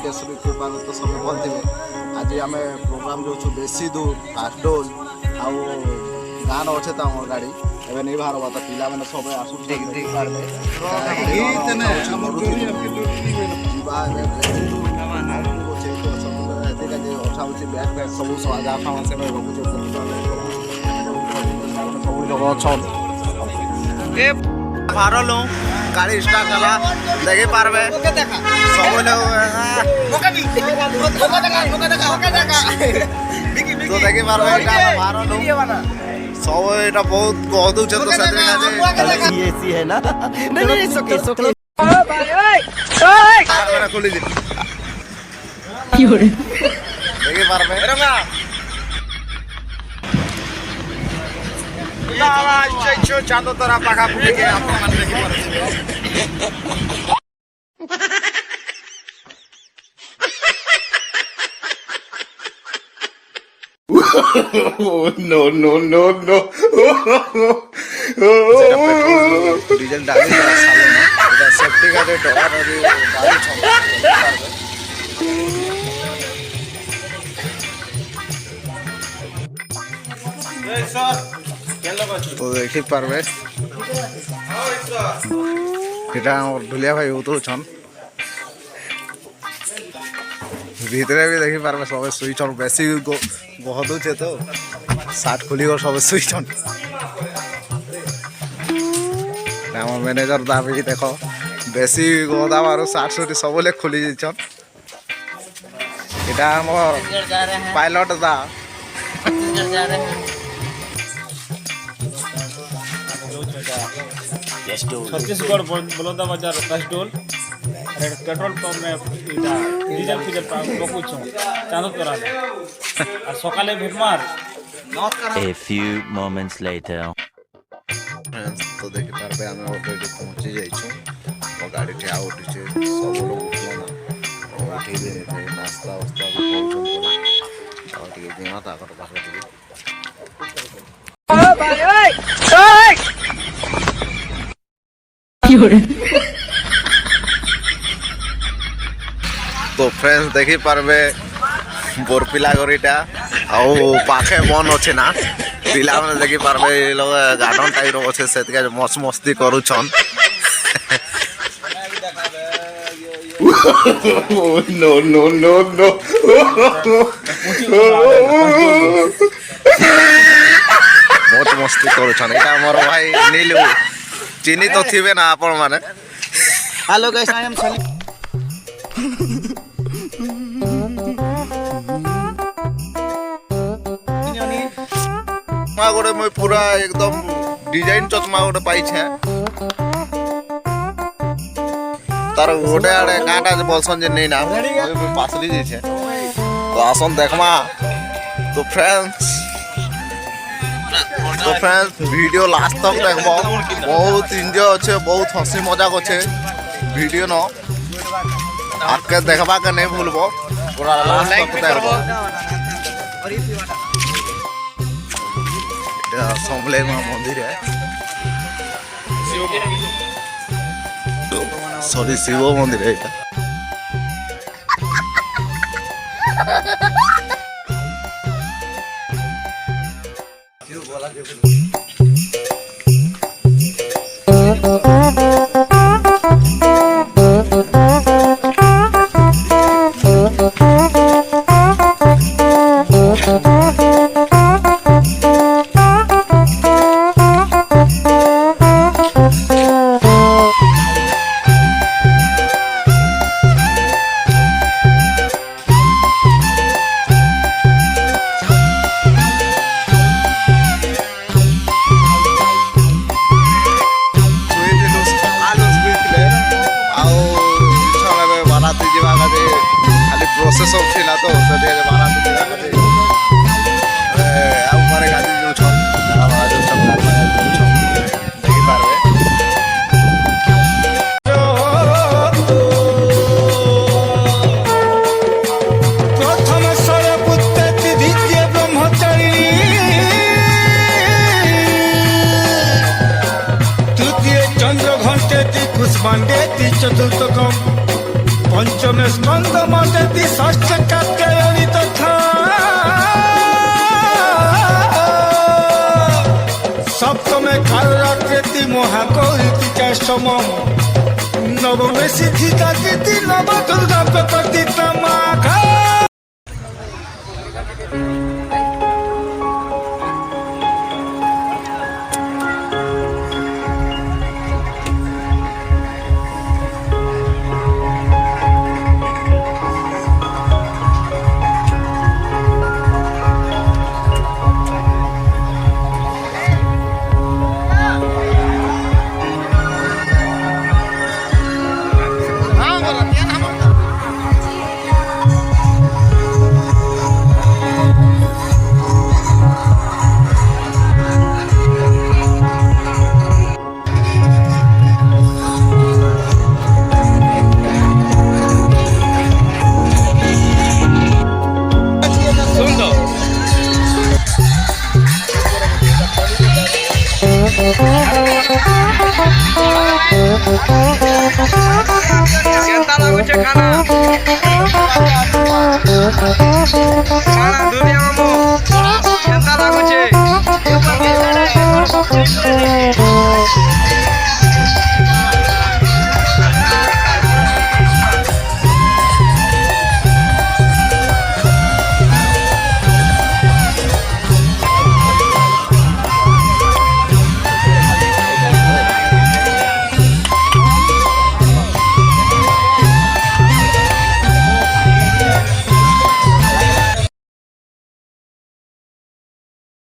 केसरी कृपा तो सब भल थे। आज आम प्रोग्राम जो बेसी दूर कास्टोल आउ गान अच्छे तो आम गाड़ी एवं नहीं बाहर बात पिला मैंने सब आसू गाड़ी स्टार्ट कला देखी पार्बे सब लोग तो देखी पार्बे सब एटा बहुत गहदु छ तो साथ में ये सी है ना नहीं इट्स ओके ओए मेरा खोली दे देखी पार्बे रंगा चो चांदो तोरा पाखा पुके के आप मन देखी पारे no. डीजल डाली साले ना इधर सेफ्टी का जो डोर और गाड़ी छोड़ तो देखी पार्बे इटा ढुलिया भाई उतरू छन भीतरे भी देखी पार्बे सब सुई छन बेसी बहुत छे तो साट खुली और सब सुई छन आम मैनेजर दाबी देख बेसी गदा मारू साट सुटी सब ले खुली छन इटा हम पायलट दा छत्तीसगढ़ बलौदा बाजार कास्टोल पेट्रोल पंप में डीजल फिजल पकुछ चांदो तोरा और सकाले भेटमार A few moments later. तो देखि पारबे हम ऑलरेडी पहुंची जाई छु और गाड़ी के आउट छे सब लोग उठलो ना और ठीक है नाश्ता वास्ता भी पहुंचन और ठीक दिमा ता कर पास ओ भाई ओए तो फ्रेंड्स देखी पारबे बोरपिला गरीटा आउ पाखे बन अच्छे ना पिला मैंने देखी पारबे लोग गार्डन टाइप अच्छे से मस्त मस्ती करुछन no बहुत मस्ती करुछन एटा मोर भाई नीलू चिनी तो थिबे ना आपण माने hello guys I am Salim गोटे मैं पूरा एकदम डिजाइन चश्मा गोटे पाई तार गोटे आड़े काटा बोलसन जे नहीं ना पासली जे तो आसन देखमा तो फ्रेंड्स वीडियो लास्ट तक देखबो बहुत एंजॉय अच्छे बहुत हंसी मजाक अच्छे वीडियो न आपके देखबा के नहीं भूलबो पूरा लास्ट तक देखबो समले मां मंदिर है सॉरी शिव मंदिर है এটা प्रोसेस ऑफ थिला तो से बारा आ ऊपर गाड़ी जो छ बारा जो सब देखि पारबे प्रथम सरपुत्र विद्या ब्रह्मचारी तृतीय चंद्र घंटे पुष्पांडे चतुर्थकम पंचमे কন্দমতে ষষ্ঠ কাত্যায়নী তথা সপ্তমে কালাকৃতি মহাকৌতিকা সমম নবমে সিদ্ধিকা কীর্তি নব Durga প্রকটিত মাঘা Sienta la noche, cana.